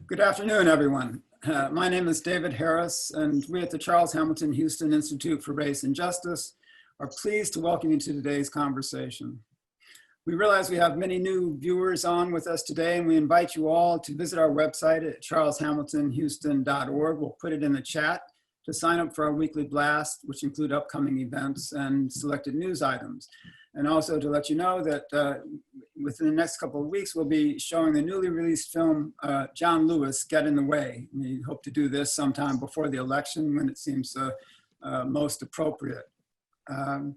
Good afternoon, everyone. My name is David Harris, and we at the Charles Hamilton Houston Institute for Race and Justice are pleased to welcome you to today's conversation. We realize we have many new viewers on with us today, and we invite you all to visit our website at charleshamiltonhouston.org. We'll put it in the chat to sign up for our weekly blast, which include upcoming events and selected news items. And also to let you know that within the next couple of weeks, we'll be showing the newly released film, John Lewis, Get in the Way. We hope to do this sometime before the election when it seems most appropriate. And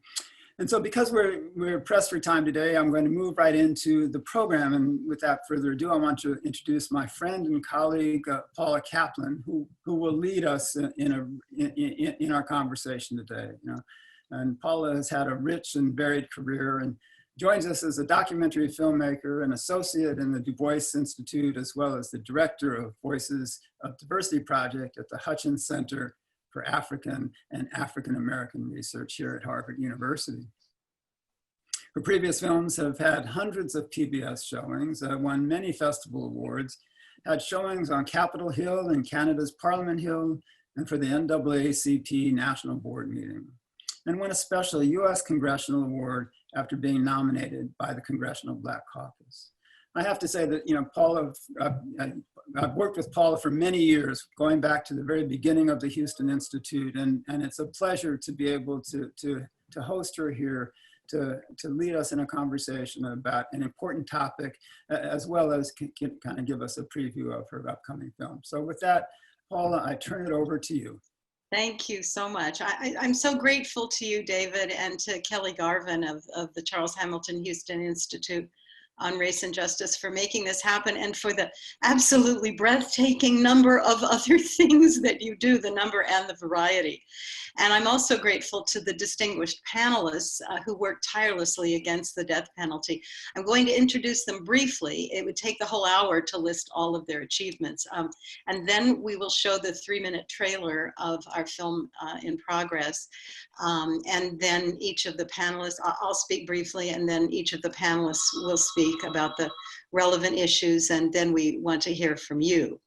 so because we're pressed for time today, I'm going to move right into the program. And without further ado, I want to introduce my friend and colleague, Paula Caplan, who will lead us in our conversation today. And Paula has had a rich and varied career and joins us as a documentary filmmaker, an associate in the Du Bois Institute, as well as the director of Voices of Diversity Project at the Hutchins Center for African and African American Research here at Harvard University. Her previous films have had hundreds of PBS showings, won many festival awards, had showings on Capitol Hill and Canada's Parliament Hill, and for the NAACP National Board meeting, and won a special U.S. Congressional Award after being nominated by the Congressional Black Caucus. I have to say that, Paula, I've worked with Paula for many years, going back to the very beginning of the Houston Institute, and it's a pleasure to be able to host her here to lead us in a conversation about an important topic, as well as kind of give us a preview of her upcoming film. So with that, Paula, I turn it over to you. Thank you so much. I'm so grateful to you, David, and to Kelly Garvin of the Charles Hamilton Houston Institute on Race and Justice for making this happen, and for the absolutely breathtaking number of other things that you do, the number and the variety. And I'm also grateful to the distinguished panelists who worked tirelessly against the death penalty. I'm going to introduce them briefly. It would take the whole hour to list all of their achievements. And then we will show the 3-minute trailer of our film in progress. And then each of the panelists, I'll speak briefly, and then each of the panelists will speak about the relevant issues, and then we want to hear from you.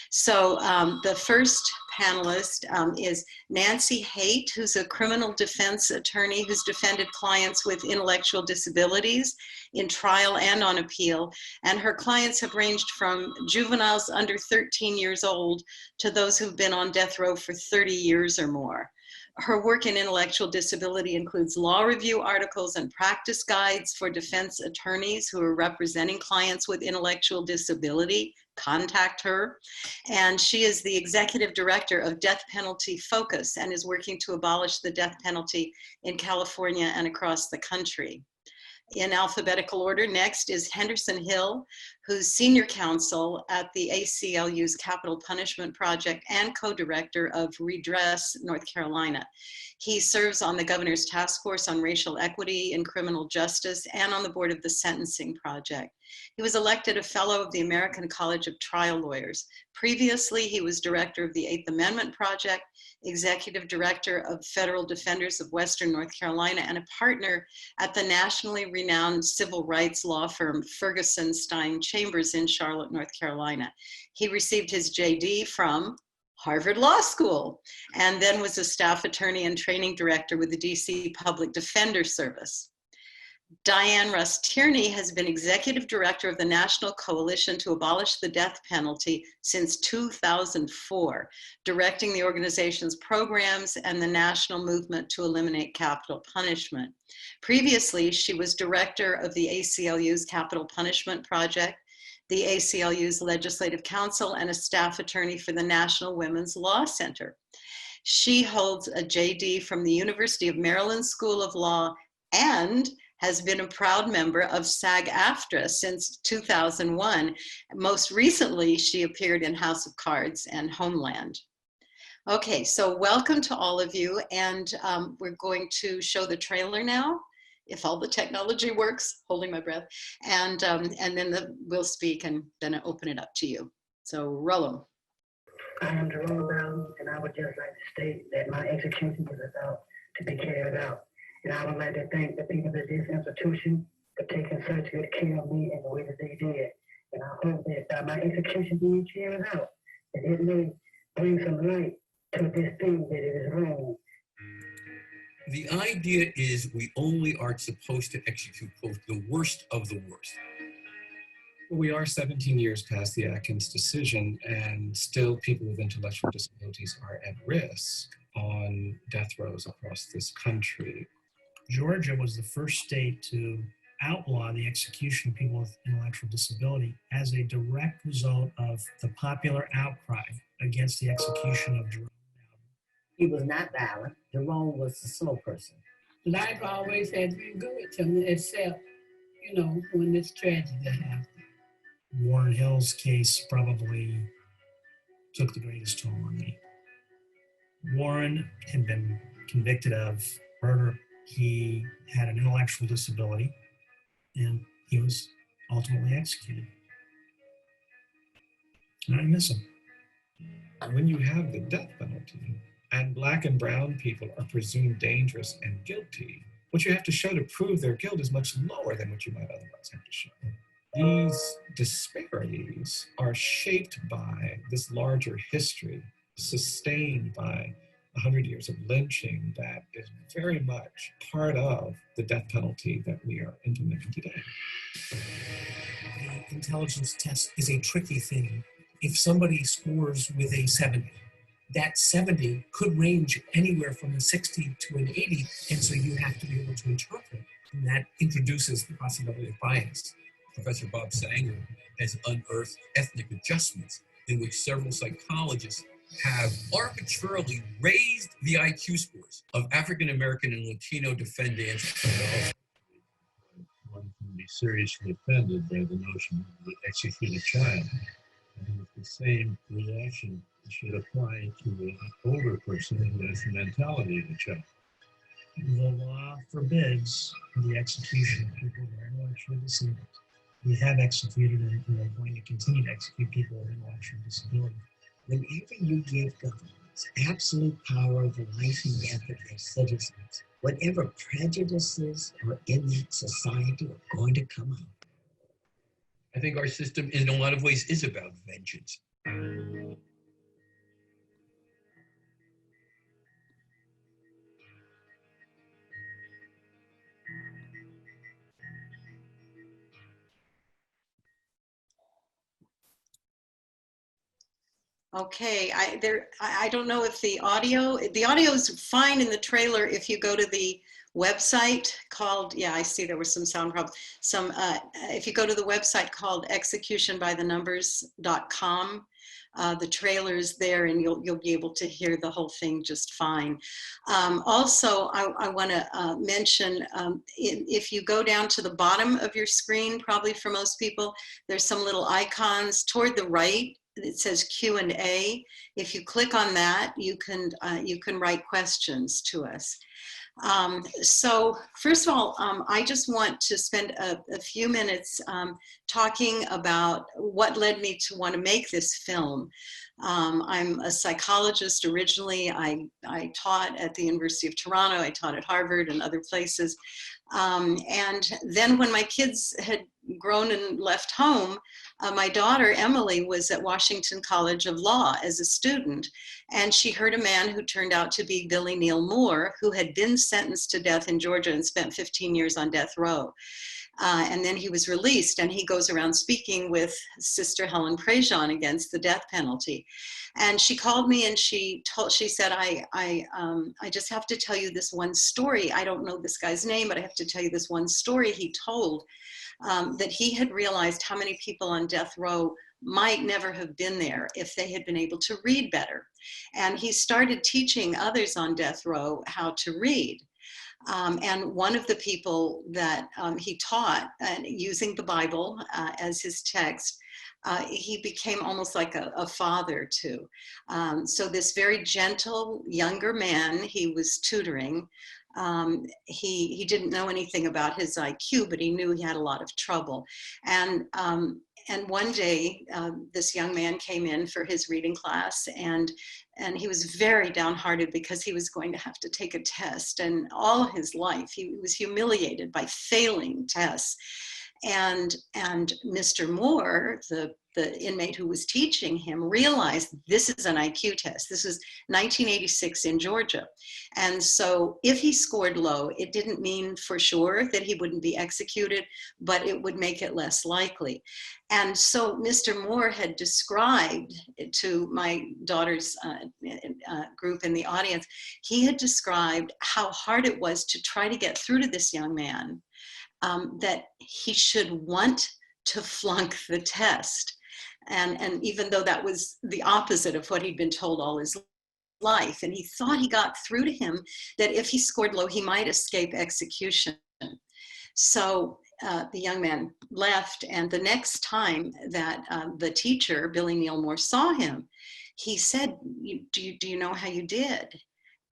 So the first panelist is Nancy Haydt, who's a criminal defense attorney who's defended clients with intellectual disabilities in trial and on appeal. And her clients have ranged from juveniles under 13 years old to those who've been on death row for 30 years or more. Her work in intellectual disability includes law review articles and practice guides for defense attorneys who are representing clients with intellectual disability. Contact her. And she is the executive director of Death Penalty Focus and is working to abolish the death penalty in California and across the country. In alphabetical order, next is Henderson Hill, who's senior counsel at the ACLU's Capital Punishment Project and co-director of Redress, North Carolina. He serves on the Governor's Task Force on Racial Equity in Criminal Justice and on the board of the Sentencing Project. He was elected a fellow of the American College of Trial Lawyers. Previously, he was director of the Eighth Amendment Project, executive director of Federal Defenders of Western North Carolina, and a partner at the nationally renowned civil rights law firm Ferguson Stein Chambers in Charlotte, North Carolina. He received his JD from Harvard Law School, and then was a staff attorney and training director with the DC Public Defender Service. Diann Rust-Tierney has been executive director of the National Coalition to Abolish the Death Penalty since 2004, directing the organization's programs and the national movement to eliminate capital punishment. Previously, she was director of the ACLU's Capital Punishment Project, the ACLU's Legislative Council, and a staff attorney for the National Women's Law Center. She holds a JD from the University of Maryland School of Law and has been a proud member of SAG-AFTRA since 2001. Most recently, she appeared in House of Cards and Homeland. Okay, so welcome to all of you, and we're going to show the trailer now, if all the technology works, holding my breath, and then we'll speak and then I'll open it up to you. So roll 'em. I am Jerome Brown, and I would just like to state that my execution is about to be carried out. And I would like to thank the people of this institution for taking such good care of me in the way that they did. And I hope that by my execution being carried out, that it may bring some light to this thing that it is wrong. The idea is we only are supposed to execute, quote, the worst of the worst. We are 17 years past the Atkins decision, and still people with intellectual disabilities are at risk on death rows across this country. Georgia was the first state to outlaw the execution of people with intellectual disability as a direct result of the popular outcry against the execution of Jerome. He was not violent. Jerome was a slow person. Life always has been good to me, except, when this tragedy happened. Warren Hill's case probably took the greatest toll on me. Warren had been convicted of murder. He had an intellectual disability, and he was ultimately executed. And I miss him. When you have the death penalty, and Black and brown people are presumed dangerous and guilty, what you have to show to prove their guilt is much lower than what you might otherwise have to show. These disparities are shaped by this larger history, sustained by 100 years of lynching that is very much part of the death penalty that we are implementing today. The intelligence test is a tricky thing. If somebody scores with a 70, that 70 could range anywhere from a 60 to an 80, and so you have to be able to interpret. And that introduces the possibility of bias. Professor Bob Sanger has unearthed ethnic adjustments in which several psychologists have arbitrarily raised the IQ scores of African American and Latino defendants. One can be seriously offended by the notion of execute a child. And the same reaction should apply to an older person who has the mentality of a child. The law forbids the execution of people who are intellectually disabled. We have executed and we are going to continue to execute people with intellectual disability. Whenever you give governments absolute power over life and death of their citizens, whatever prejudices are in that society are going to come out. I think our system in a lot of ways is about vengeance. Okay, I don't know if the audio is fine in the trailer if you go to the website called, yeah, I see there was some sound problems. If you go to the website called executionbythenumbers.com, the trailer's there and you'll be able to hear the whole thing just fine. Also, I want to mention, if you go down to the bottom of your screen, probably for most people, there's some little icons toward the right. It says Q&A. If you click on that, you can write questions to us. So first of all, I just want to spend a few minutes talking about what led me to want to make this film. I'm a psychologist originally. I taught at the University of Toronto. I taught at Harvard and other places. And then when my kids had grown and left home, my daughter, Emily, was at Washington College of Law as a student, and she heard a man who turned out to be Billy Neal Moore, who had been sentenced to death in Georgia and spent 15 years on death row. And then he was released, and he goes around speaking with Sister Helen Prejean against the death penalty. And she called me and she said, I just have to tell you this one story. I don't know this guy's name, but I have to tell you this one story he told, that he had realized how many people on death row might never have been there if they had been able to read better. And he started teaching others on death row how to read. And one of the people that he taught, using the Bible as his text, he became almost like a father to. So this very gentle younger man he was tutoring, he didn't know anything about his IQ, but he knew he had a lot of trouble. And one day, this young man came in for his reading class, and he was very downhearted because he was going to have to take a test. And all his life, he was humiliated by failing tests. And Mr. Moore, the inmate who was teaching him, realized this is an IQ test. This is 1986 in Georgia. And so if he scored low, it didn't mean for sure that he wouldn't be executed, but it would make it less likely. And so Mr. Moore had described to my daughter's group in the audience, he had described how hard it was to try to get through to this young man, that he should want to flunk the test. And even though that was the opposite of what he'd been told all his life, and he thought he got through to him that if he scored low, he might escape execution. So the young man left, and the next time that the teacher, Billy Neal Moore, saw him, he said, do you know how you did?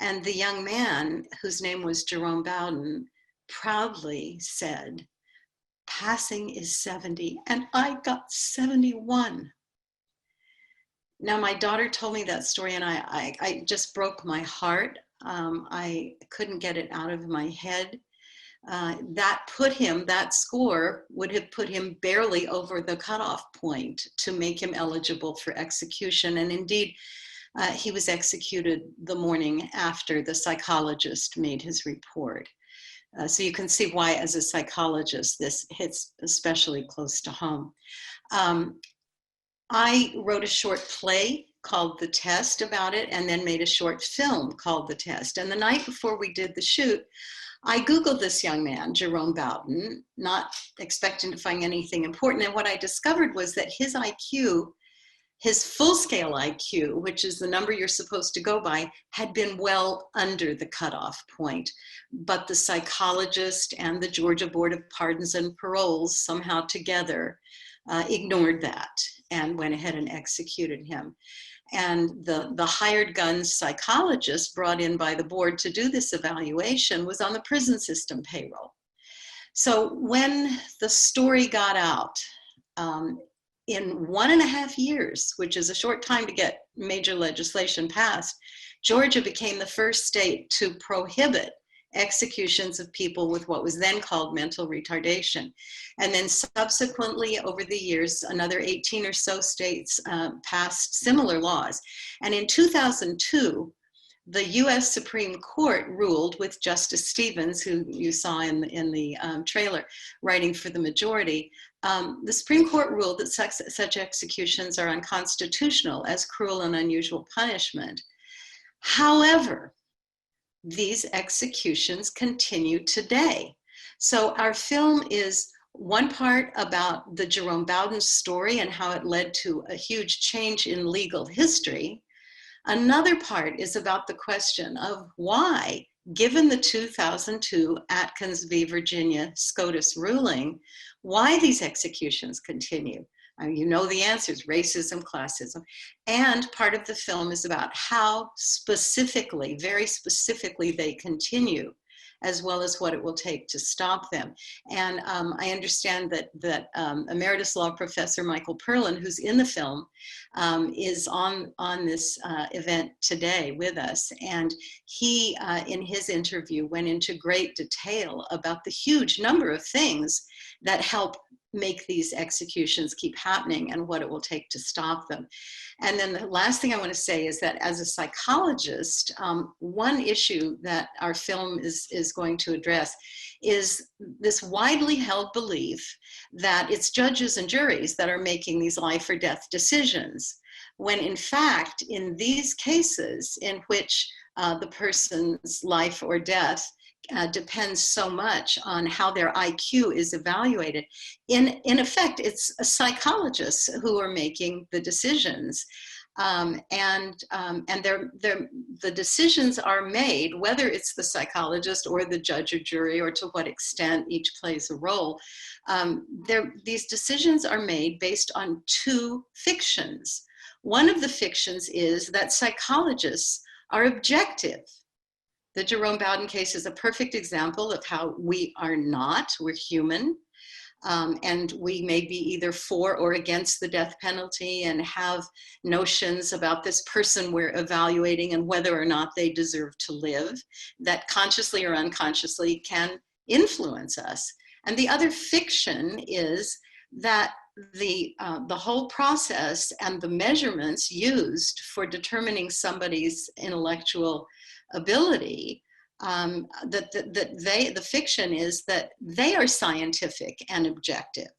And the young man, whose name was Jerome Bowden, proudly said, passing is 70, and I got 71. Now, my daughter told me that story, and I just broke my heart. I couldn't get it out of my head. That score would have put him barely over the cutoff point to make him eligible for execution. And indeed, he was executed the morning after the psychologist made his report. So you can see why, as a psychologist, this hits especially close to home. I wrote a short play called The Test about it, and then made a short film called The Test. And the night before we did the shoot, I Googled this young man, Jerome Bowden, not expecting to find anything important. And what I discovered was that his IQ, his full-scale IQ, which is the number you're supposed to go by, had been well under the cutoff point. But the psychologist and the Georgia Board of Pardons and Paroles somehow together ignored that and went ahead and executed him. And the hired gun psychologist brought in by the board to do this evaluation was on the prison system payroll. So when the story got out, in 1.5 years, which is a short time to get major legislation passed, Georgia became the first state to prohibit executions of people with what was then called mental retardation. And then subsequently, over the years, another 18 or so states passed similar laws. And in 2002, the US Supreme Court ruled, with Justice Stevens, who you saw in the trailer, writing for the majority, the Supreme Court ruled that such executions are unconstitutional as cruel and unusual punishment. However, these executions continue today. So our film is one part about the Jerome Bowden story and how it led to a huge change in legal history. Another part is about the question of why, given the 2002 Atkins v. Virginia SCOTUS ruling, why these executions continue. You know the answers: racism, classism. And part of the film is about how specifically, very specifically, they continue, as well as what it will take to stop them. And I understand that Emeritus Law Professor Michael Perlin, who's in the film, is on this event today with us. And he, in his interview, went into great detail about the huge number of things that help make these executions keep happening and what it will take to stop them. And then the last thing I want to say is that as a psychologist, one issue that our film is going to address is this widely held belief that it's judges and juries that are making these life or death decisions, when in fact, in these cases in which the person's life or death depends so much on how their IQ is evaluated. In effect, it's psychologists who are making the decisions. And the decisions are made, whether it's the psychologist or the judge or jury, or to what extent each plays a role. These decisions are made based on two fictions. One of the fictions is that psychologists are objective. The Jerome Bowden case is a perfect example of how we are not. We're human, and we may be either for or against the death penalty and have notions about this person we're evaluating and whether or not they deserve to live that consciously or unconsciously can influence us. And the other fiction is that the whole process and the measurements used for determining somebody's intellectual ability, the fiction is that they are scientific and objective.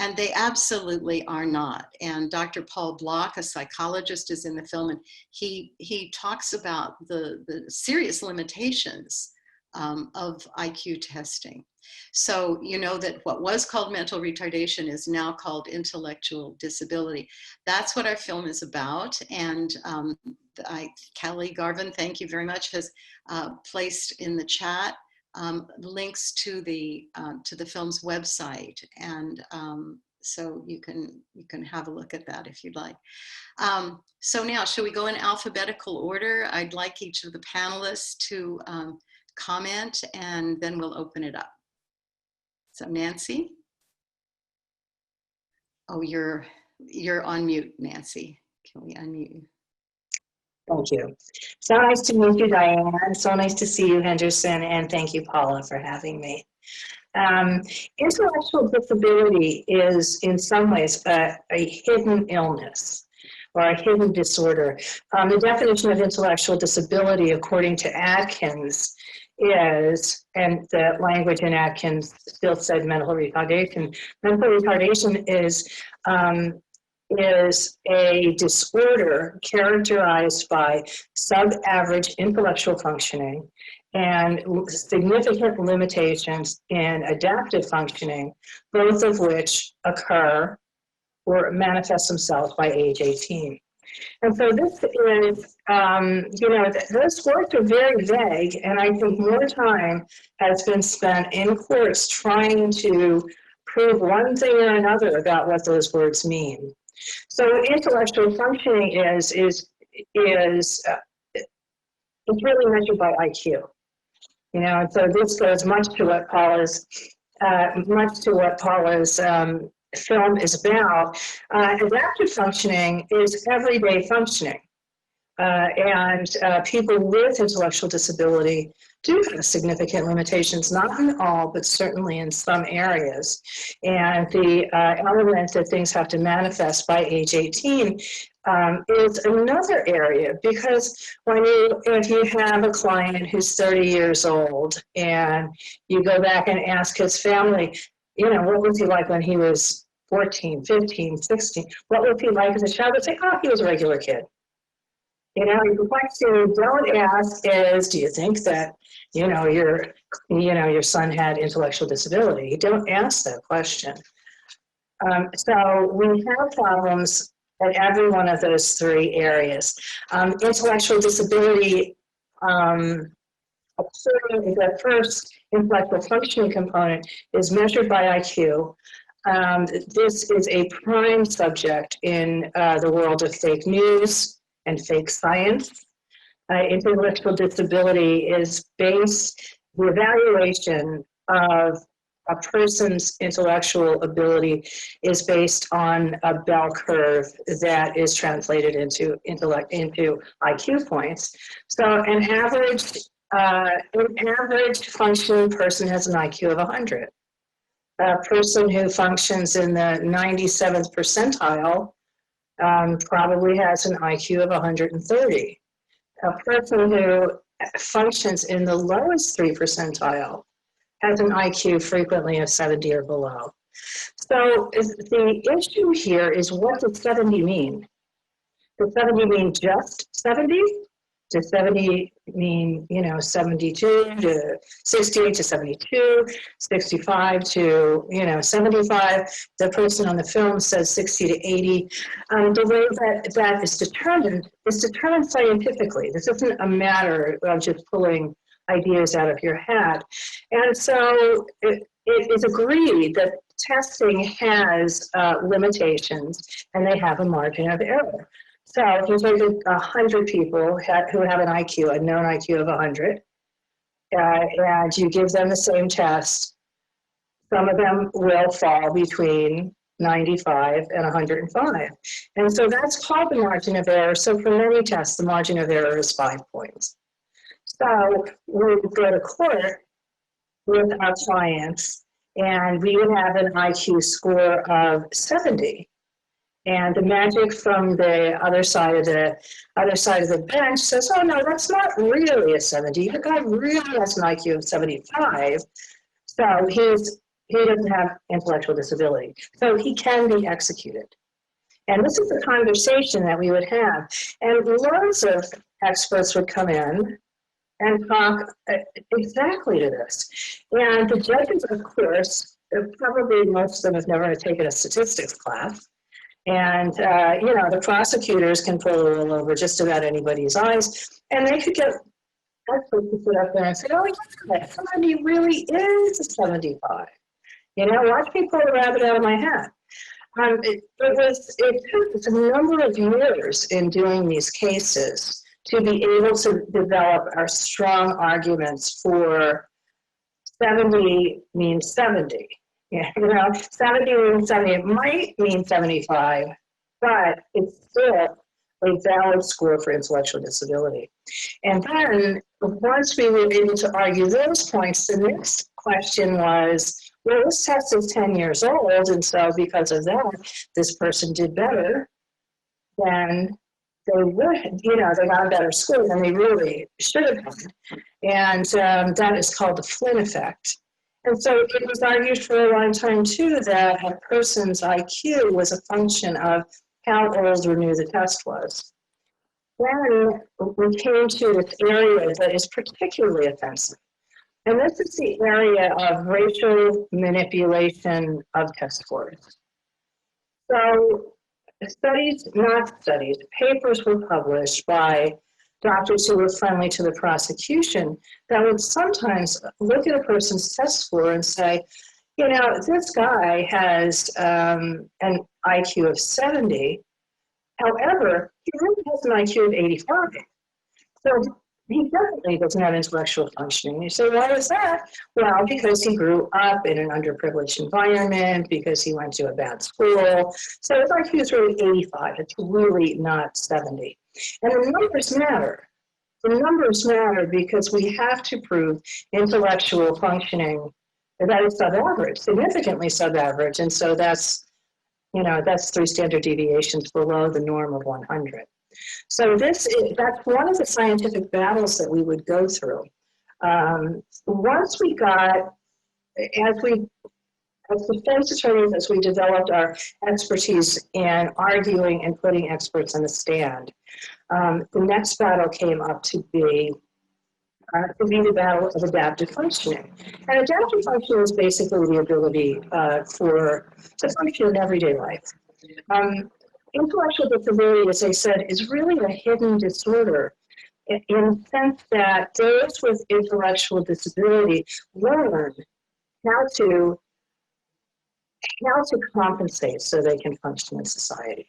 And they absolutely are not. And Dr. Paul Block, a psychologist, is in the film, and he talks about the serious limitations of IQ testing. So you know that what was called mental retardation is now called intellectual disability. That's what our film is about. And Kelly Garvin, thank you very much, has placed in the chat links to the film's website, and so you can have a look at that if you'd like. So now, shall we go in alphabetical order? I'd like each of the panelists to comment, and then we'll open it up. So Nancy? Oh, you're on mute, Nancy. Can we unmute you? Thank you. So nice to meet you, Diann. So nice to see you, Henderson, and thank you, Paula, for having me. Intellectual disability is, in some ways, a hidden illness or a hidden disorder. The definition of intellectual disability, according to Atkins, is, and the language in Atkins still said mental retardation. Mental retardation is a disorder characterized by sub-average intellectual functioning and significant limitations in adaptive functioning, both of which occur or manifest themselves by age 18. And so this is, those words are very vague, and I think more time has been spent in courts trying to prove one thing or another about what those words mean. So intellectual functioning is really measured by IQ, and so this goes much to what Paula's film is about. Adaptive functioning is everyday functioning, and people with intellectual disability do have significant limitations, not in all, but certainly in some areas. And the element that things have to manifest by age 18 is another area, because if you have a client who's 30 years old and you go back and ask his family, what was he like when he was 14, 15, 16? What was he like as a child? They'd say, oh, he was a regular kid. The question you don't ask is, do you think that, your son had intellectual disability? You don't ask that question. So we have problems at every one of those three areas. Intellectual disability, the first intellectual functioning component is measured by IQ. This is a prime subject in the world of fake news and fake science. Intellectual disability is based, the evaluation of a person's intellectual ability is based on a bell curve that is translated into IQ points. So an average functioning person has an IQ of 100. A person who functions in the 97th percentile probably has an IQ of 130. A person who functions in the lowest 3 percentile has an IQ frequently of 70 or below. So the issue here is, what does 70 mean? Does 70 mean just 70? Does 70 mean, 72 to 68 to 72, 65 to, 75? The person on the film says 60 to 80. The way that is determined scientifically. This isn't a matter of just pulling ideas out of your hat. And so it is agreed that testing has limitations, and they have a margin of error. So if you take 100 people who have an IQ, a known IQ of 100, and you give them the same test, some of them will fall between 95 and 105. And so that's called the margin of error. So for many tests, the margin of error is 5 points. So we go to court with our clients, and we would have an IQ score of 70. And the magic from the other side of the bench says, oh no, that's not really a 70. The guy really has an IQ of 75. So he doesn't have intellectual disability. So he can be executed. And this is the conversation that we would have. And loads of experts would come in and talk exactly to this. And the judges, of course, probably most of them have never taken a statistics class. And, the prosecutors can pull the wool over just about anybody's eyes. And they could get experts to sit up there and say, oh, yeah, somebody really is a 75. Watch me pull the rabbit out of my hat. It took us a number of years in doing these cases to be able to develop our strong arguments for 70 means 70. 70 means 70. It might mean 75, but it's still a valid score for intellectual disability. And then once we were able to argue those points, the next question was, well, this test is 10 years old, and so because of that, this person did better than they would, they got a better score than they really should have done. And that is called the Flynn effect. And so it was argued for a long time, too, that a person's IQ was a function of how old or new the test was. Then we came to this area that is particularly offensive. And this is the area of racial manipulation of test scores. So papers were published by doctors who were friendly to the prosecution that would sometimes look at a person's test score and say, this guy has an IQ of 70. However, he really has an IQ of 85. So he definitely doesn't have intellectual functioning. You say, why is that? Well, because he grew up in an underprivileged environment, because he went to a bad school. So his IQ is really 85. It's really not 70. And the numbers matter. The numbers matter because we have to prove intellectual functioning that is sub-average, significantly sub-average. And so that's 3 standard deviations below the norm of 100. So that's one of the scientific battles that we would go through. Once we got, as defense attorneys, as we developed our expertise in arguing and putting experts on the stand, the next battle came up to be the battle of adaptive functioning. And adaptive functioning is basically the ability to function in everyday life. Intellectual disability, as I said, is really a hidden disorder in the sense that those with intellectual disability learn how to compensate so they can function in society.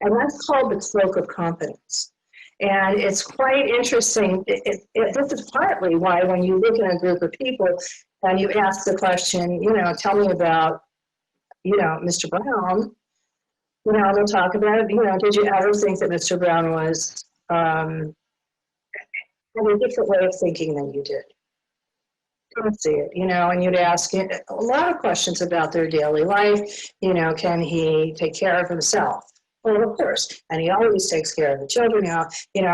And that's called the cloak of competence. And it's quite interesting. This is partly why when you look at a group of people and you ask the question, tell me about, Mr. Brown, they'll talk about it. Did you ever think that Mr. Brown was had a different way of thinking than you did? Don't see it, and you'd ask a lot of questions about their daily life. Can he take care of himself? Well, of course, and he always takes care of the children. Our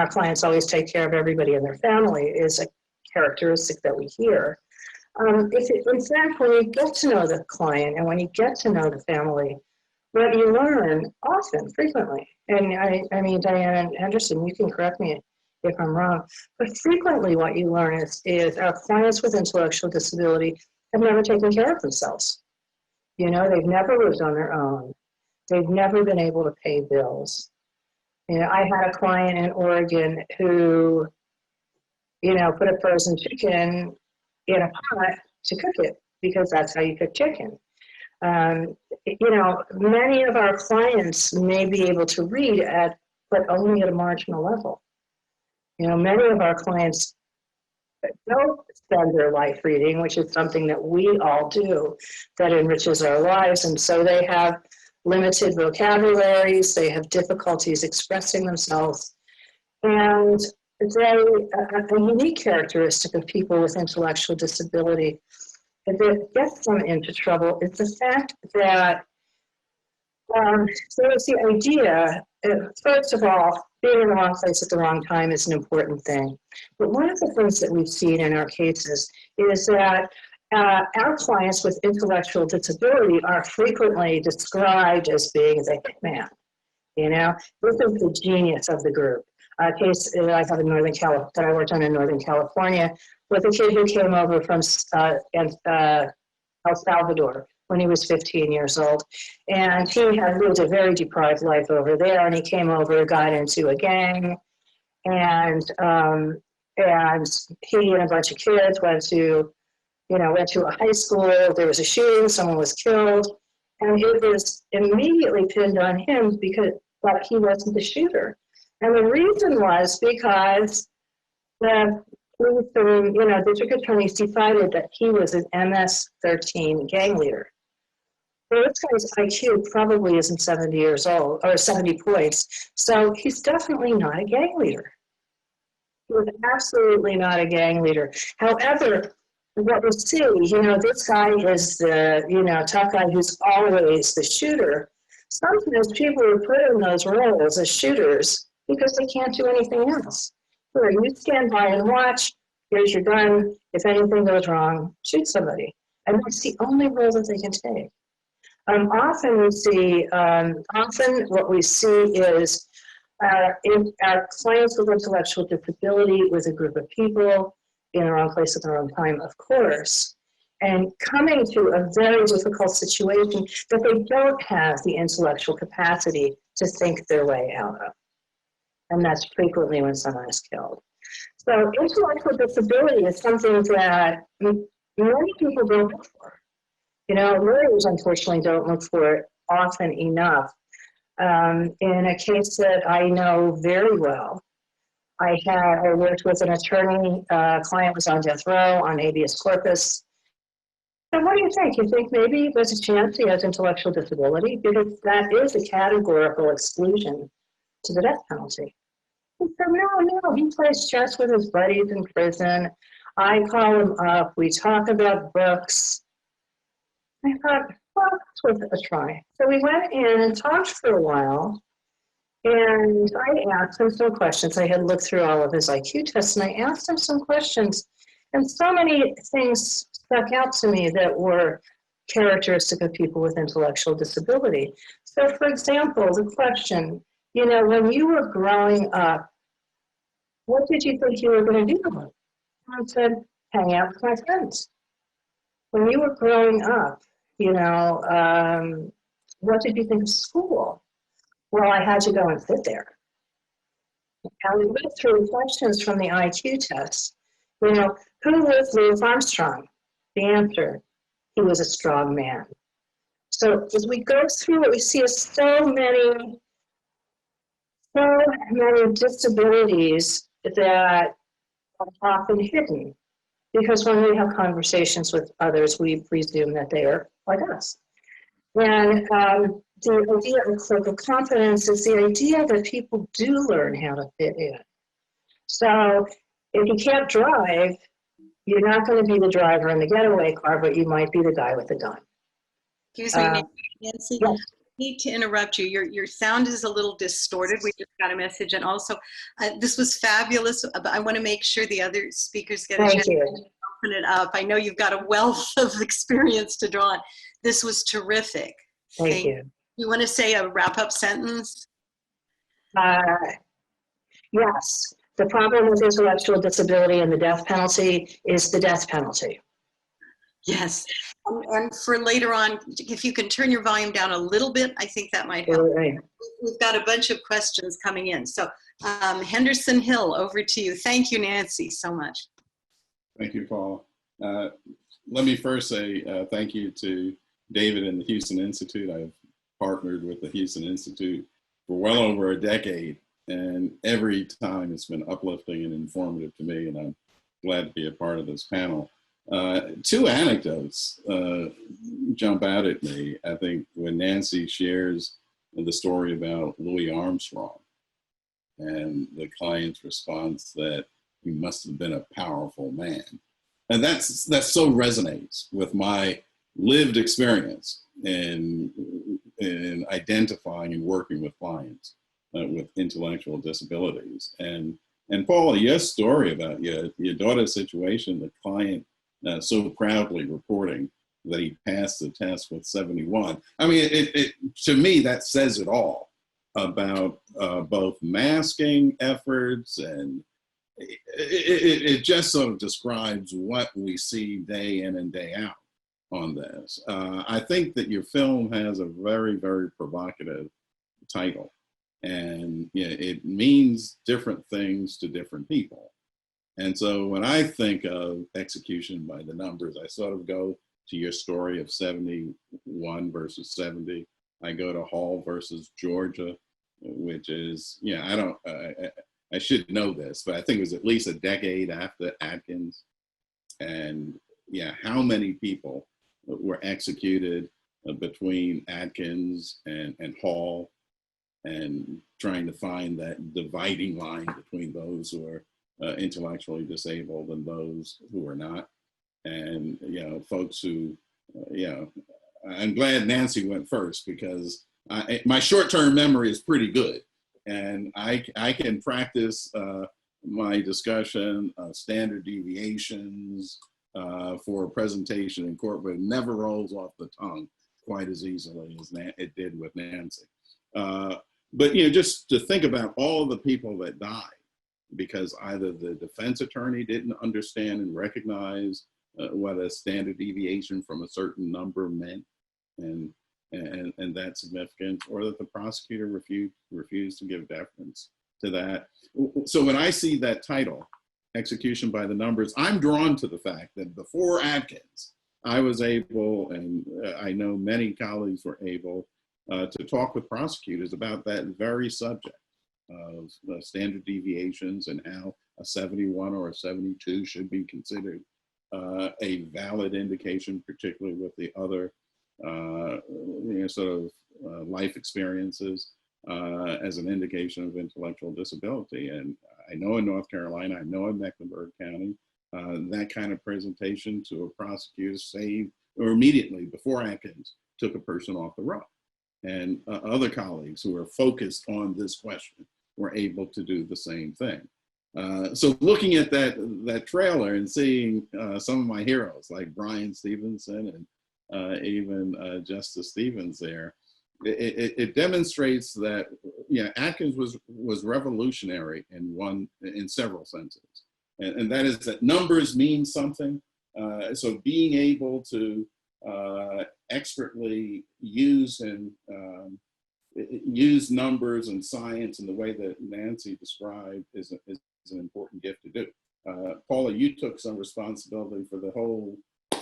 clients always take care of everybody in their family is a characteristic that we hear. In fact, when you get to know the client and when you get to know the family, what you learn often, frequently, and I mean, Diann and Henderson, you can correct me if I'm wrong, but frequently what you learn is our clients with intellectual disability have never taken care of themselves. They've never lived on their own. They've never been able to pay bills. I had a client in Oregon who, put a frozen chicken in a pot to cook it because that's how you cook chicken. Many of our clients may be able to read but only at a marginal level. Many of our clients don't spend their life reading, which is something that we all do that enriches our lives. And so they have limited vocabularies, they have difficulties expressing themselves. And a unique characteristic of people with intellectual disability that gets them into trouble is the fact that there is the idea, first of all, being in the wrong place at the wrong time is an important thing. But one of the things that we've seen in our cases is that our clients with intellectual disability are frequently described as being the hitman. You know, this is the genius of the group. A case that I have in that I worked on in Northern California with a kid who came over from El Salvador when he was 15 years old. And he had lived a very deprived life over there, and he came over, got into a gang, and he and a bunch of kids went to a high school. There was a shooting, someone was killed, and it was immediately pinned on him but he wasn't the shooter. And the reason was because the district attorneys decided that he was an MS-13 gang leader. Well, this guy's IQ probably isn't 70 years old, or 70 points, so he's definitely not a gang leader. He was absolutely not a gang leader. However, what we see, this guy is the, tough guy who's always the shooter. Sometimes people are put in those roles as shooters because they can't do anything else. Where you stand by and watch, here's your gun, if anything goes wrong, shoot somebody. And that's the only role that they can take. Often what we see is in our clients with intellectual disability with a group of people in the wrong place at the wrong time, of course, and coming to a very difficult situation that they don't have the intellectual capacity to think their way out of. And that's frequently when someone is killed. So intellectual disability is something that many people don't look for. Lawyers unfortunately don't look for it often enough. In a case that I know very well, I worked with an attorney, client was on death row on habeas corpus. And what do you think? You think maybe there's a chance he has intellectual disability? Because that is a categorical exclusion to the death penalty. He said, no, he plays chess with his buddies in prison. I call him up, we talk about books. I thought, well, it's worth a try. So we went in and talked for a while, and I asked him some questions. I had looked through all of his IQ tests, and I asked him some questions, and so many things stuck out to me that were characteristic of people with intellectual disability. So, for example, the question, when you were growing up, what did you think you were going to do? I said, hang out with my friends. When you were growing up, what did you think of school? Well, I had to go and sit there. And we went through questions from the IQ test. Who was Louis Armstrong? The answer, he was a strong man. So as we go through it, we see so many disabilities that are often hidden. Because when we have conversations with others, we presume that they are like us. And the idea of critical competence is the idea that people do learn how to fit in. So if you can't drive, you're not going to be the driver in the getaway car, but you might be the guy with the gun. Excuse me, Nancy. Yes. I need to interrupt you. Your sound is a little distorted. We just got a message. And also, this was fabulous. But I want to make sure the other speakers get a chance to open it up. I know you've got a wealth of experience to draw on. This was terrific. Thank you. You want to say a wrap-up sentence? Yes. The problem with intellectual disability and the death penalty is the death penalty. Yes. And for later on, if you can turn your volume down a little bit, I think that might help. Right. We've got a bunch of questions coming in. So Henderson Hill, over to you. Thank you, Nancy, so much. Thank you, Paula. Let me first say thank you to David and the Houston Institute. I've partnered with the Houston Institute for well over a decade, and every time it's been uplifting and informative to me, and I'm glad to be a part of this panel. Two anecdotes jump out at me. I think when Nancy shares the story about Louis Armstrong and the client's response that he must have been a powerful man. And that so resonates with my lived experience in identifying and working with clients with intellectual disabilities. And Paula, your story about your daughter's situation, the client so proudly reporting that he passed the test with 71. I mean, to me, that says it all about both masking efforts, and it just sort of describes what we see day in and day out on this. I think that your film has a very, very provocative title, and it means different things to different people. And so when I think of execution by the numbers, I sort of go to your story of 71 versus 70. I go to Hall versus Georgia, which is, I should know this, but I think it was at least a decade after Atkins. And how many people were executed between Atkins and Hall, and trying to find that dividing line between those who are intellectually disabled and those who are not. And, folks who, I'm glad Nancy went first, because my short-term memory is pretty good. And I can practice my discussion of standard deviations for a presentation in court, but it never rolls off the tongue quite as easily as it did with Nancy. But just to think about all the people that died because either the defense attorney didn't understand and recognize what a standard deviation from a certain number meant, and that's significant, or that the prosecutor refused to give deference to that. So when I see that title, Execution by the Numbers, I'm drawn to the fact that before Atkins, I was able, and I know many colleagues were able, to talk with prosecutors about that very subject of standard deviations and how a 71 or a 72 should be considered a valid indication, particularly with the other life experiences as an indication of intellectual disability. And I know in North Carolina, I know in Mecklenburg County, that kind of presentation to a prosecutor saved, or immediately before Atkins, took a person off the road. And other colleagues who are focused on this question were able to do the same thing. So looking at that trailer and seeing some of my heroes like Brian Stevenson and even Justice Stevens there, it demonstrates that Atkins was revolutionary in several senses, and that is that numbers mean something. So being able to expertly use numbers and science in the way that Nancy described is an important gift to do. Paula, you took some responsibility for the whole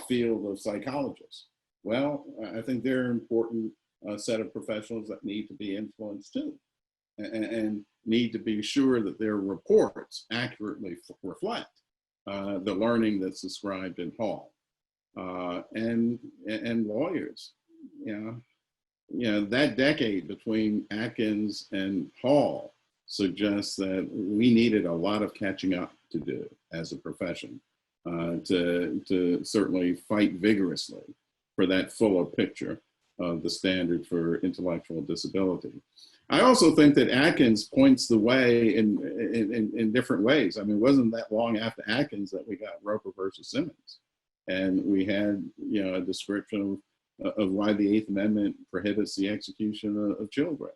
field of psychologists. Well, I think they're an important set of professionals that need to be influenced too, and need to be sure that their reports accurately reflect the learning that's described in Hall. And lawyers, that decade between Atkins and Hall suggests that we needed a lot of catching up to do as a profession to certainly fight vigorously for that fuller picture of the standard for intellectual disability. I also think that Atkins points the way in different ways. I mean, it wasn't that long after Atkins that we got Roper versus Simmons. And we had, a description of why the Eighth Amendment prohibits the execution of children.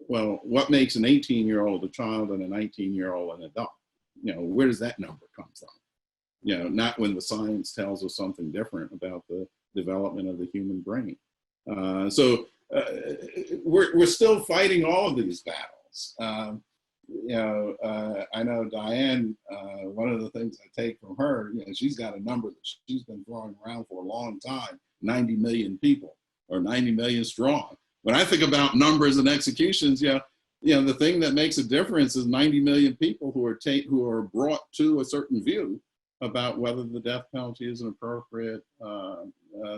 Well, what makes an 18-year-old a child and a 19-year-old an adult? Where does that number come from? Not when the science tells us something different about the development of the human brain. So we're still fighting all of these battles. I know Diann, one of the things I take from her, she's got a number that she's been throwing around for a long time, 90 million people or 90 million strong. When I think about numbers and executions, the thing that makes a difference is 90 million people who are brought to a certain view about whether the death penalty is an appropriate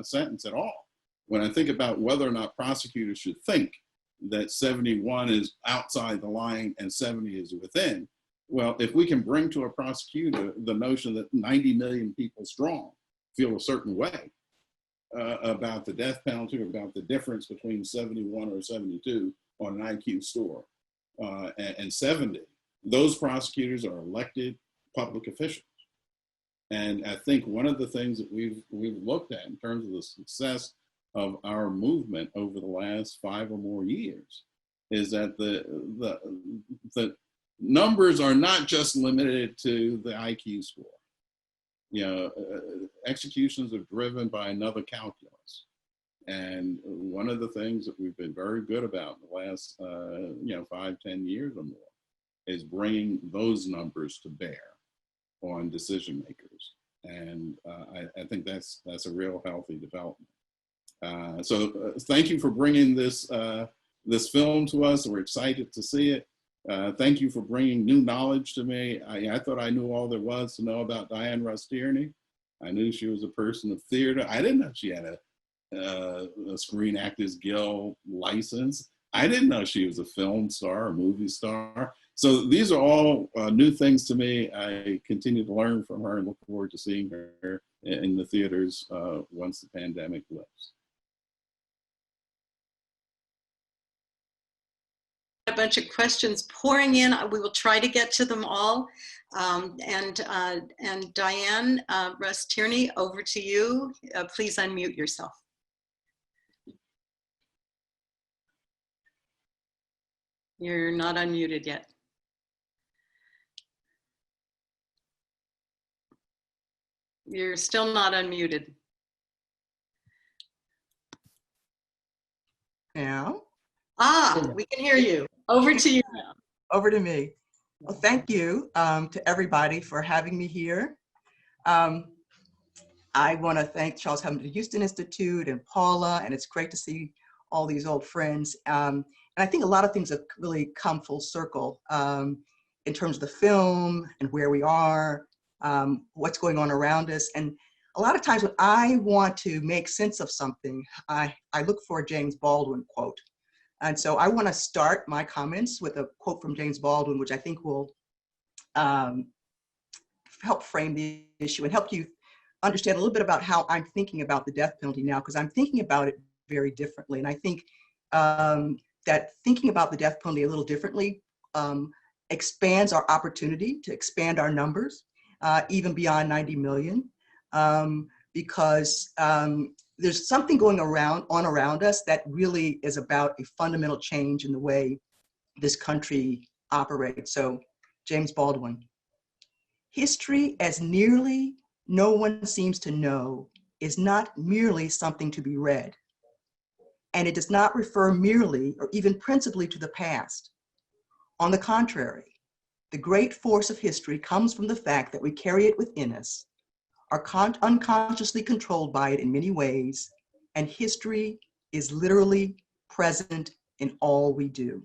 sentence at all. When I think about whether or not prosecutors should think that 71 is outside the line and 70 is within, Well, if we can bring to a prosecutor the notion that 90 million people strong feel a certain way about the death penalty, about the difference between 71 or 72 on an IQ score and 70, those prosecutors are elected public officials. And I think one of the things that we've looked at in terms of the success of our movement over the last 5 or more years is that the numbers are not just limited to the IQ score. You know, executions are driven by another calculus. And one of the things that we've been very good about in the last, 5, 10 years or more is bringing those numbers to bear on decision makers. And I think that's a real healthy development. So thank you for bringing this film to us. We're excited to see it. Thank you for bringing new knowledge to me. I thought I knew all there was to know about Diann Rust-Tierney. I knew she was a person of theater. I didn't know she had a Screen Actors Guild license. I didn't know she was a film star or movie star. So these are all new things to me. I continue to learn from her and look forward to seeing her in the theaters once the pandemic lifts. A bunch of questions pouring in. We will try to get to them all. And Diann Rust-Tierney, over to you. Please unmute yourself. You're not unmuted yet. You're still not unmuted. Now? We can hear you. Over to you now. Over to me. Well, thank you to everybody for having me here. I want to thank Charles Hamilton Houston Institute and Paula, and it's great to see all these old friends. And I think a lot of things have really come full circle in terms of the film and where we are, what's going on around us. And a lot of times when I want to make sense of something, I look for a James Baldwin quote. And so I want to start my comments with a quote from James Baldwin, which I think will help frame the issue and help you understand a little bit about how I'm thinking about the death penalty now, because I'm thinking about it very differently. And I think that thinking about the death penalty a little differently expands our opportunity to expand our numbers even beyond 90 million, because there's something going on around us that really is about a fundamental change in the way this country operates. So James Baldwin, history, as nearly no one seems to know, is not merely something to be read. And it does not refer merely or even principally to the past. On the contrary, the great force of history comes from the fact that we carry it within us, are unconsciously controlled by it in many ways, and history is literally present in all we do.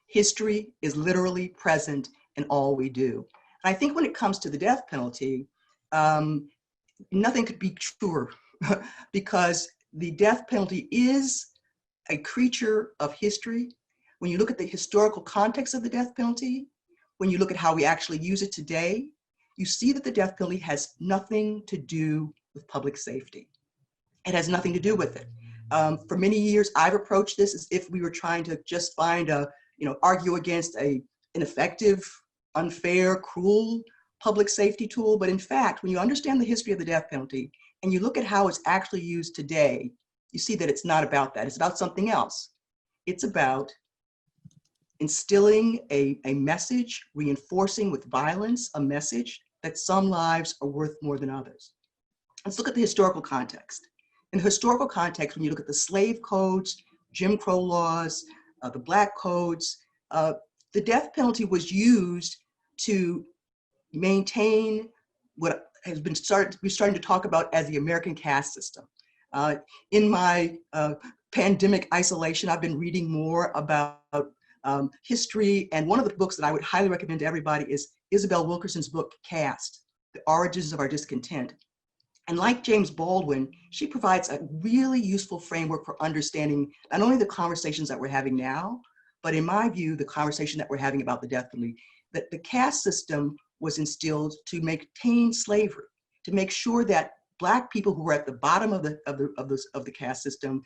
History is literally present in all we do. And I think when it comes to the death penalty, nothing could be truer because the death penalty is a creature of history. When you look at the historical context of the death penalty, when you look at how we actually use it today, you see that the death penalty has nothing to do with public safety. It has nothing to do with it. For many years, I've approached this as if we were trying to just find argue against an ineffective, unfair, cruel public safety tool. But in fact, when you understand the history of the death penalty and you look at how it's actually used today, you see that it's not about that. It's about something else. It's about instilling a message, reinforcing with violence a message that some lives are worth more than others. Let's look at the historical context. In the historical context, when you look at the slave codes, Jim Crow laws, the Black codes, the death penalty was used to maintain what has been we're starting to talk about as the American caste system. In my pandemic isolation, I've been reading more about history, and one of the books that I would highly recommend to everybody is Isabel Wilkerson's book, Caste, The Origins of Our Discontent. And like James Baldwin, she provides a really useful framework for understanding not only the conversations that we're having now, but in my view, the conversation that we're having about the death penalty. that the caste system was instilled to maintain slavery, to make sure that Black people who were at the bottom of the caste system,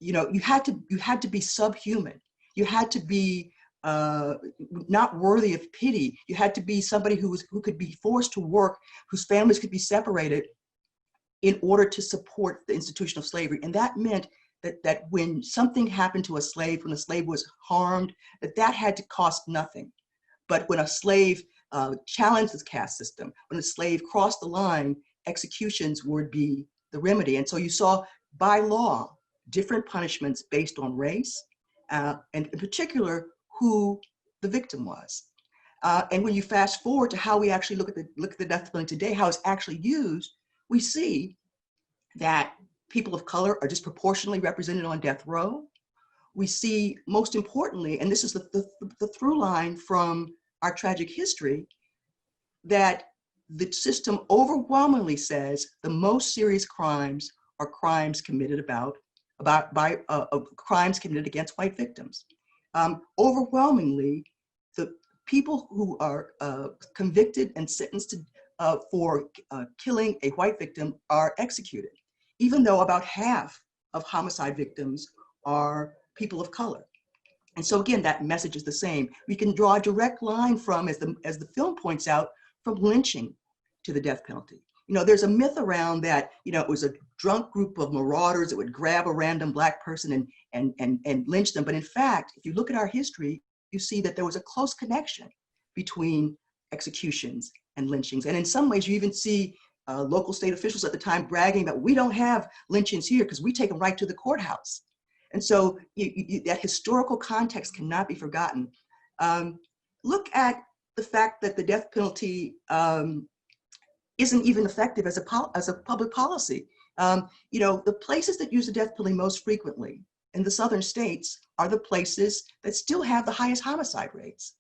you know, you had to be subhuman. You had to be not worthy of pity. You had to be somebody who could be forced to work, whose families could be separated in order to support the institution of slavery. And that meant that when something happened to a slave, when a slave was harmed, that had to cost nothing. But when a slave challenged the caste system, when a slave crossed the line, executions would be the remedy. And so you saw, by law, different punishments based on race, and in particular, who the victim was. And when you fast forward to how we actually look at the death penalty today, how it's actually used, we see that people of color are disproportionately represented on death row. We see, most importantly, and this is the through line from our tragic history, that the system overwhelmingly says the most serious crimes are crimes committed crimes committed against white victims. Overwhelmingly, the people who are convicted and sentenced for killing a white victim are executed, even though about half of homicide victims are people of color. And so again, that message is the same. We can draw a direct line from, as the film points out, from lynching to the death penalty. You know, there's a myth around that, you know, it was a drunk group of marauders that would grab a random Black person and lynch them. But in fact, if you look at our history, you see that there was a close connection between executions and lynchings. And in some ways, you even see local state officials at the time bragging that we don't have lynchings here because we take them right to the courthouse. And so that historical context cannot be forgotten. Look at the fact that the death penalty isn't even effective as a public policy. You know, the places that use the death penalty most frequently in the southern states are the places that still have the highest homicide rates.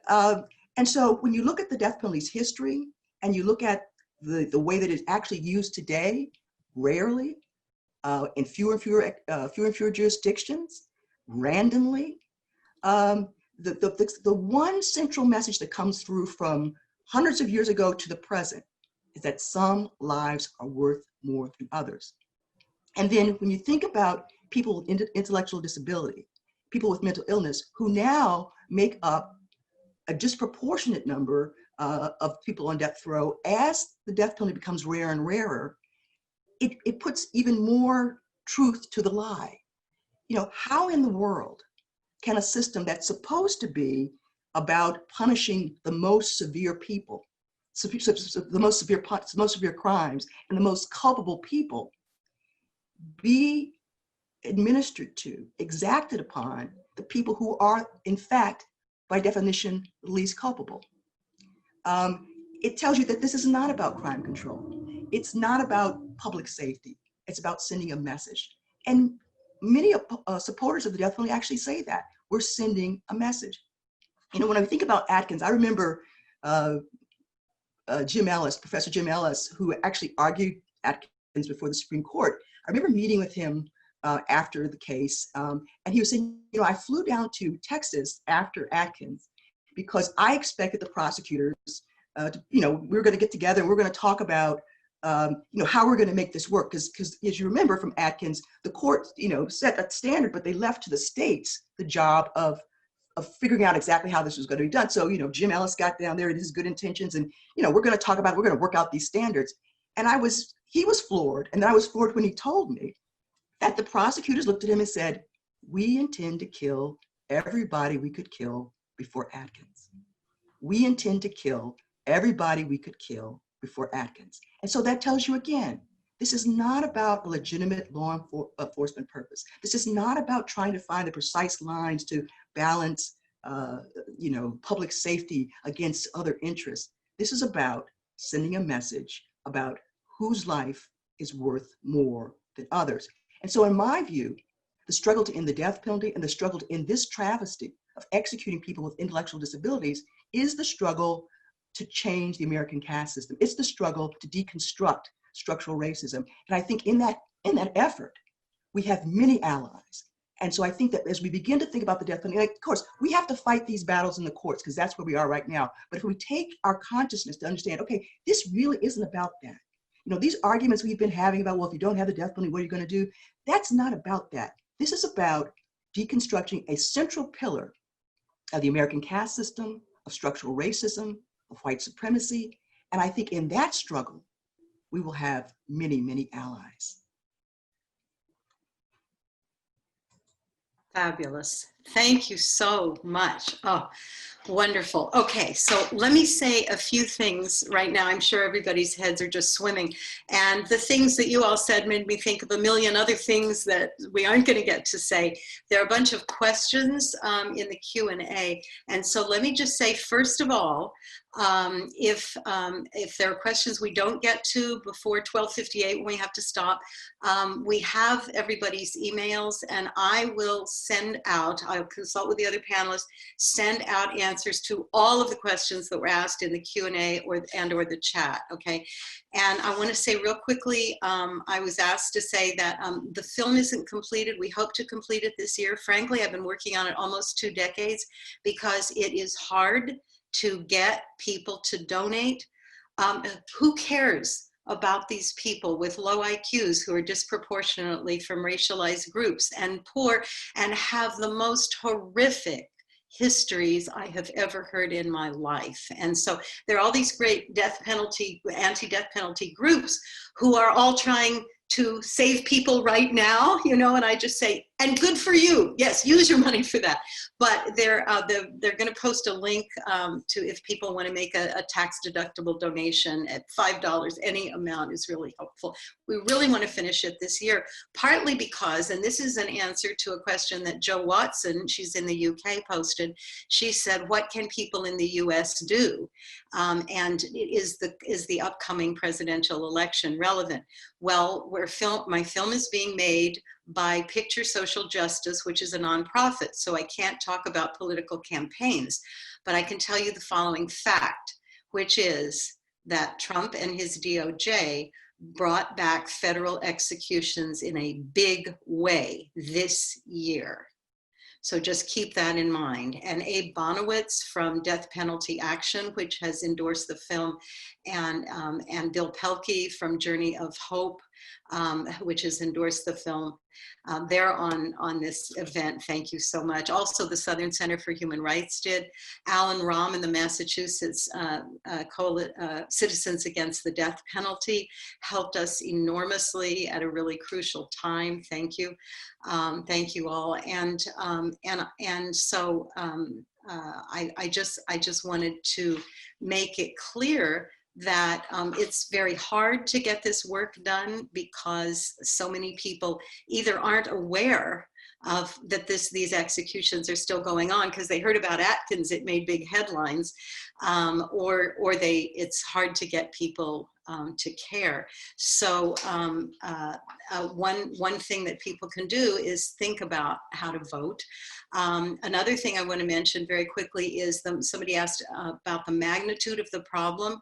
And so when you look at the death penalty's history and you look at the way that it's actually used today, rarely, in fewer and fewer jurisdictions, randomly, the one central message that comes through from hundreds of years ago to the present is that some lives are worth more than others. And then when you think about people with intellectual disability, people with mental illness, who now make up a disproportionate number of people on death row, as the death penalty becomes rarer and rarer, it puts even more truth to the lie. You know, how in the world can a system that's supposed to be about punishing the most severe people, the most severe crimes, and the most culpable people, be administered to, exacted upon the people who are, in fact, by definition, the least culpable? It tells you that this is not about crime control. It's not about public safety. It's about sending a message. And many supporters of the death penalty actually say that. We're sending a message. You know, when I think about Atkins, I remember Jim Ellis, Professor Jim Ellis, who actually argued Atkins before the Supreme Court. I remember meeting with him after the case, and he was saying, you know, I flew down to Texas after Atkins because I expected the prosecutors, you know, we were going to get together and we're going to talk about, you know, how we're going to make this work. Because as you remember from Atkins, the court, you know, set that standard, but they left to the states the job of figuring out exactly how this was going to be done. So, you know, Jim Ellis got down there with his good intentions and, you know, we're going to talk about, we're going to work out these standards. And he was floored. And then I was floored when he told me that the prosecutors looked at him and said, we intend to kill everybody we could kill before Atkins. We intend to kill everybody we could kill before Atkins. And so that tells you again, this is not about a legitimate law enforcement purpose. This is not about trying to find the precise lines to balance, you know, public safety against other interests. This is about sending a message about whose life is worth more than others. And so in my view, the struggle to end the death penalty and the struggle to end this travesty of executing people with intellectual disabilities is the struggle to change the American caste system. It's the struggle to deconstruct structural racism. And I think in that effort, we have many allies. And so I think that as we begin to think about the death penalty, like, of course, we have to fight these battles in the courts because that's where we are right now. But if we take our consciousness to understand, okay, this really isn't about that. You know, these arguments we've been having about, well, if you don't have the death penalty, what are you going to do? That's not about that. This is about deconstructing a central pillar of the American caste system, of structural racism, of white supremacy. And I think in that struggle, we will have many, many allies. Fabulous. Thank you so much. Oh, wonderful. Okay, so let me say a few things right now. I'm sure everybody's heads are just swimming. And the things that you all said made me think of a million other things that we aren't going to get to say. There are a bunch of questions in the Q&A. And so let me just say, first of all, if there are questions we don't get to before 12:58 when we have to stop, we have everybody's emails, and I will send out, I'll consult with the other panelists, send out answers to all of the questions that were asked in the Q&A or the chat, okay? And I want to say real quickly, I was asked to say that the film isn't completed. We hope to complete it this year. Frankly, I've been working on it almost 2 decades because it is hard to get people to donate. Who cares about these people with low IQs who are disproportionately from racialized groups and poor and have the most horrific histories I have ever heard in my life? And so there are all these great death penalty, anti-death penalty groups who are all trying to save people right now, you know, and I just say, and good for you. Yes, use your money for that. But they're going to post a link to if people want to make a tax-deductible donation at $5. Any amount is really helpful. We really want to finish it this year, partly because, and this is an answer to a question that Jo Watson, she's in the UK, posted. She said, what can people in the US do? And is the upcoming presidential election relevant? Well, my film is being made by Picture Social Justice, which is a nonprofit, so I can't talk about political campaigns, but I can tell you the following fact, which is that Trump and his DOJ brought back federal executions in a big way this year. So just keep that in mind. And Abe Bonowitz from Death Penalty Action, which has endorsed the film, and Bill Pelkey from Journey of Hope, which has endorsed the film. They're on this event. Thank you so much. Also, the Southern Center for Human Rights did. Alan Rahm and the Massachusetts Citizens Against the Death Penalty helped us enormously at a really crucial time. Thank you. Thank you all. And so I just wanted to make it clear that it's very hard to get this work done because so many people either aren't aware of that these executions are still going on because they heard about Atkins, it made big headlines, or it's hard to get people to care. So one thing that people can do is think about how to vote. Another thing I want to mention very quickly is somebody asked about the magnitude of the problem.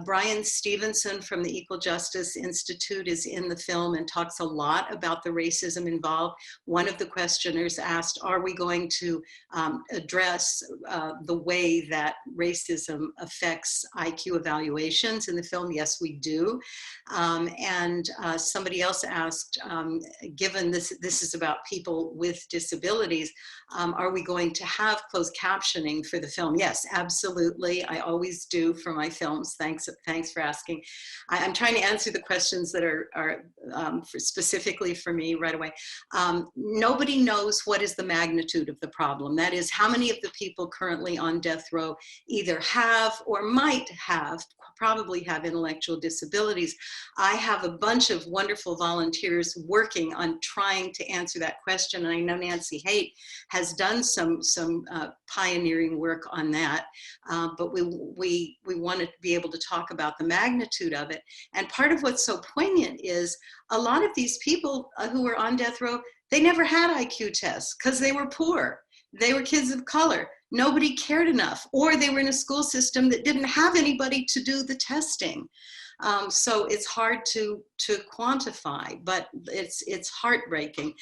Brian Stevenson from the Equal Justice Institute is in the film and talks a lot about the racism involved. One of the questioners asked, are we going to address the way that racism affects IQ evaluations in the film? Yes, we do. And somebody else asked, given this is about people with disabilities, are we going to have closed captioning for the film? Yes, absolutely. I always do for my films. Thanks for asking. I'm trying to answer the questions that are specifically for me right away. Nobody knows what is the magnitude of the problem. That is, how many of the people currently on death row either have or might have, probably have intellectual disabilities. I have a bunch of wonderful volunteers working on trying to answer that question. And I know Nancy Haydt has done some pioneering work on that, but we want to be able to talk about the magnitude of it. And part of what's so poignant is a lot of these people who are on death row, they never had IQ tests because they were poor. They were kids of color. Nobody cared enough, or they were in a school system that didn't have anybody to do the testing. So it's hard to quantify, but it's heartbreaking.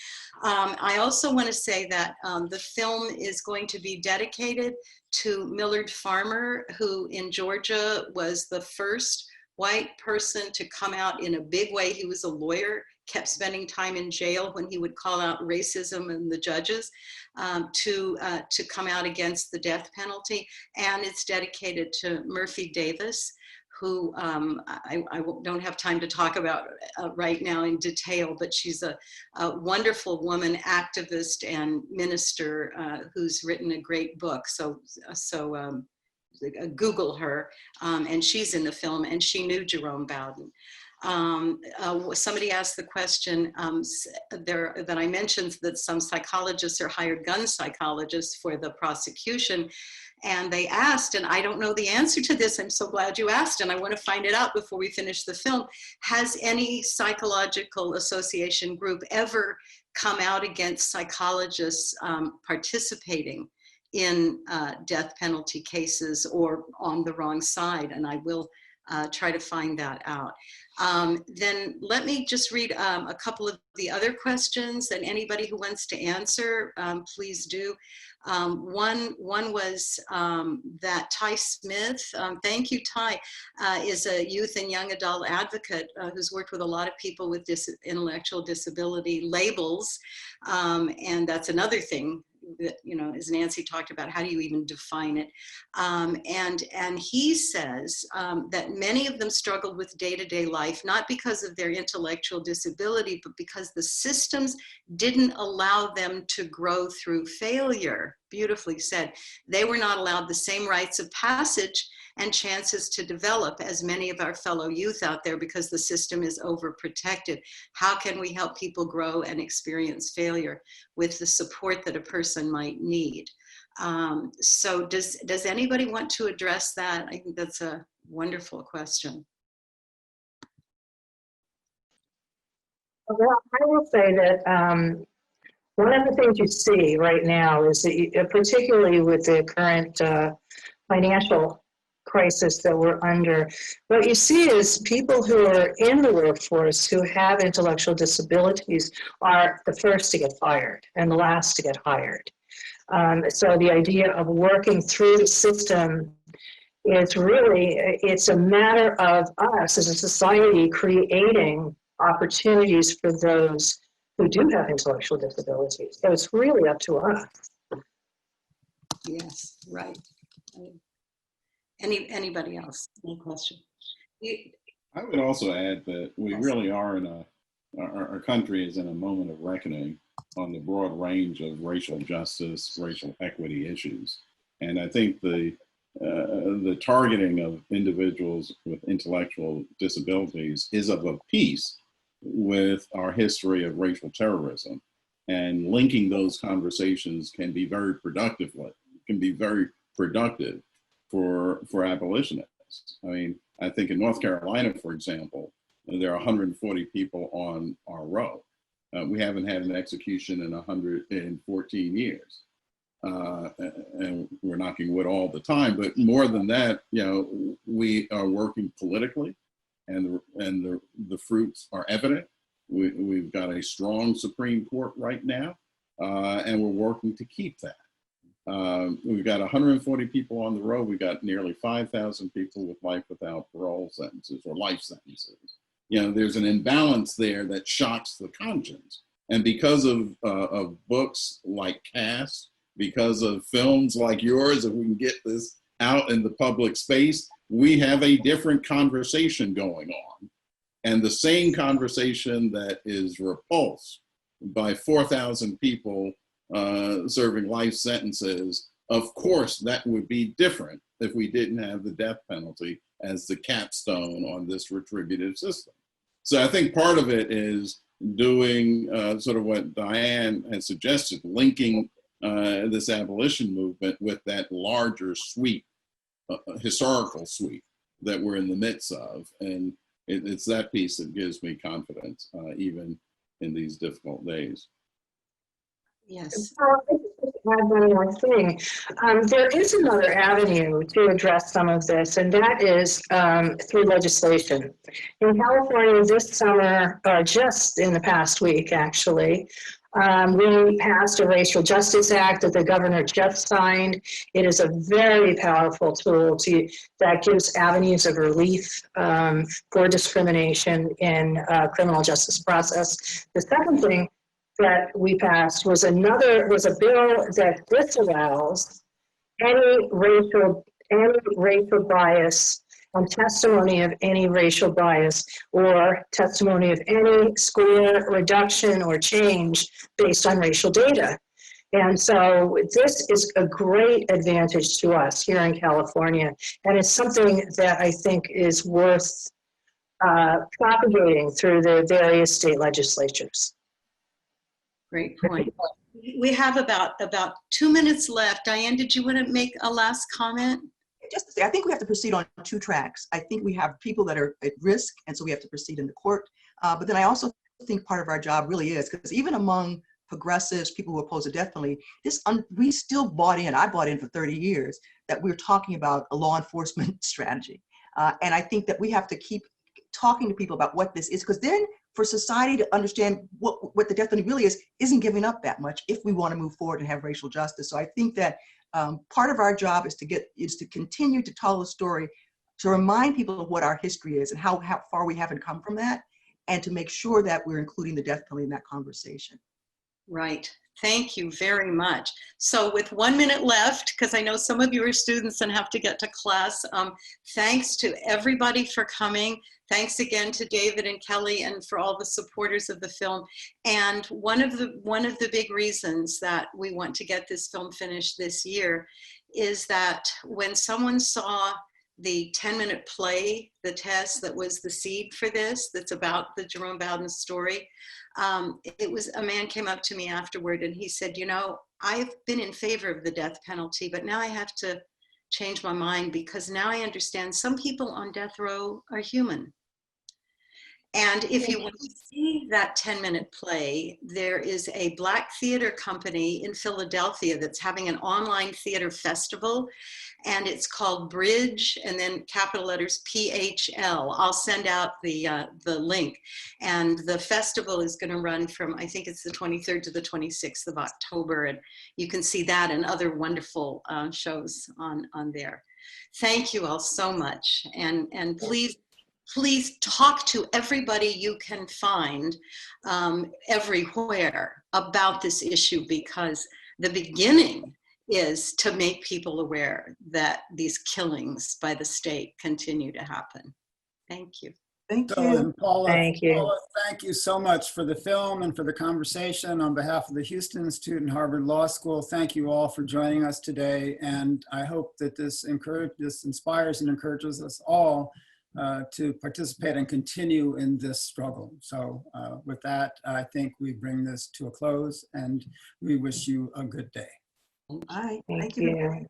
I also want to say that the film is going to be dedicated to Millard Farmer, who in Georgia was the first white person to come out in a big way. He was a lawyer, kept spending time in jail when he would call out racism in the judges, to come out against the death penalty. And it's dedicated to Murphy Davis, who I don't have time to talk about right now in detail, but she's a wonderful woman, activist and minister who's written a great book. So Google her, and she's in the film, and she knew Jerome Bowden. Somebody asked the question that I mentioned that some psychologists are hired gun psychologists for the prosecution. And they asked, and I don't know the answer to this, I'm so glad you asked, and I want to find it out before we finish the film. Has any psychological association group ever come out against psychologists participating in death penalty cases or on the wrong side? And I will try to find that out. Then let me just read a couple of the other questions, and anybody who wants to answer, please do. One was that Ty Smith, thank you, Ty, is a youth and young adult advocate who's worked with a lot of people with intellectual disability labels, and that's another thing that, you know, as Nancy talked about, how do you even define it? And he says that many of them struggled with day-to-day life, not because of their intellectual disability, but because the systems didn't allow them to grow through failure. Beautifully said. They were not allowed the same rites of passage and chances to develop as many of our fellow youth out there because the system is overprotected. How can we help people grow and experience failure with the support that a person might need? So does anybody want to address that? I think that's a wonderful question. Well, I will say that one of the things you see right now is that particularly with the current financial crisis that we're under, what you see is people who are in the workforce who have intellectual disabilities are the first to get fired and the last to get hired. So the idea of working through the system is really, it's a matter of us as a society creating opportunities for those who do have intellectual disabilities. So it's really up to us. Yes, right. Anybody else? Any question? I would also add that we really are in our country is in a moment of reckoning on the broad range of racial justice, racial equity issues. And I think the targeting of individuals with intellectual disabilities is of a piece with our history of racial terrorism. And linking those conversations can be very productive for abolitionists. I mean, I think in North Carolina, for example, there are 140 people on our row. We haven't had an execution in 114 years. And we're knocking wood all the time, but more than that, you know, we are working politically and the fruits are evident. We've got a strong Supreme Court right now, and we're working to keep that. We've got 140 people on the road. We've got nearly 5,000 people with life without parole sentences or life sentences. You know, there's an imbalance there that shocks the conscience. And because of books like Cast, because of films like yours, if we can get this out in the public space, we have a different conversation going on. And the same conversation that is repulsed by 4,000 people serving life sentences, of course, that would be different if we didn't have the death penalty as the capstone on this retributive system. So I think part of it is doing sort of what Diann has suggested, linking this abolition movement with that larger sweep, historical sweep that we're in the midst of. And it's that piece that gives me confidence, even in these difficult days. Yes. I just add one more thing. There is another avenue to address some of this, and that is through legislation. In California this summer, or just in the past week, actually, we passed a Racial Justice Act that the governor just signed. It is a very powerful tool that gives avenues of relief for discrimination in criminal justice process. The second thing that we passed was a bill that disallows any racial bias and testimony of any racial bias or testimony of any score reduction or change based on racial data. And so this is a great advantage to us here in California. And it's something that I think is worth propagating through the various state legislatures. Great point. We have about 2 minutes left. Diann, did you want to make a last comment? Just to say, I think we have to proceed on 2 tracks. I think we have people that are at risk, and so we have to proceed in the court. But then I also think part of our job really is, because even among progressives, people who oppose the death penalty, we still bought in, I bought in for 30 years, that we're talking about a law enforcement strategy. And I think that we have to keep talking to people about what this is, because then for society to understand what the death penalty really isn't giving up that much if we want to move forward and have racial justice. So I think that part of our job is to continue to tell the story, to remind people of what our history is and how far we haven't come from that, and to make sure that we're including the death penalty in that conversation. Right. Thank you very much. So with 1 minute left, because I know some of you are students and have to get to class, thanks to everybody for coming. Thanks again to David and Kelly and for all the supporters of the film. And one of the big reasons that we want to get this film finished this year is that when someone saw the 10-minute play, the test that was the seed for this, that's about the Jerome Bowden story, a man came up to me afterward and he said, you know, I've been in favor of the death penalty, but now I have to change my mind because now I understand some people on death row are human. And if you want to see that 10-minute play, there is a Black theater company in Philadelphia that's having an online theater festival, and it's called Bridge, and then capital letters PHL. I'll send out the link. And the festival is going to run from, I think it's the 23rd to the 26th of October, and you can see that and other wonderful shows on there. Thank you all so much, and please talk to everybody you can find everywhere about this issue, because the beginning is to make people aware that these killings by the state continue to happen. Thank you. Thank So, you. and Paula, Thank you. Paula, thank you so much for the film and for the conversation. On behalf of the Houston Institute and Harvard Law School, thank you all for joining us today. And I hope that this inspires and encourages us all to participate and continue in this struggle. So with that, I think we bring this to a close and we wish you a good day. Bye. Thank you.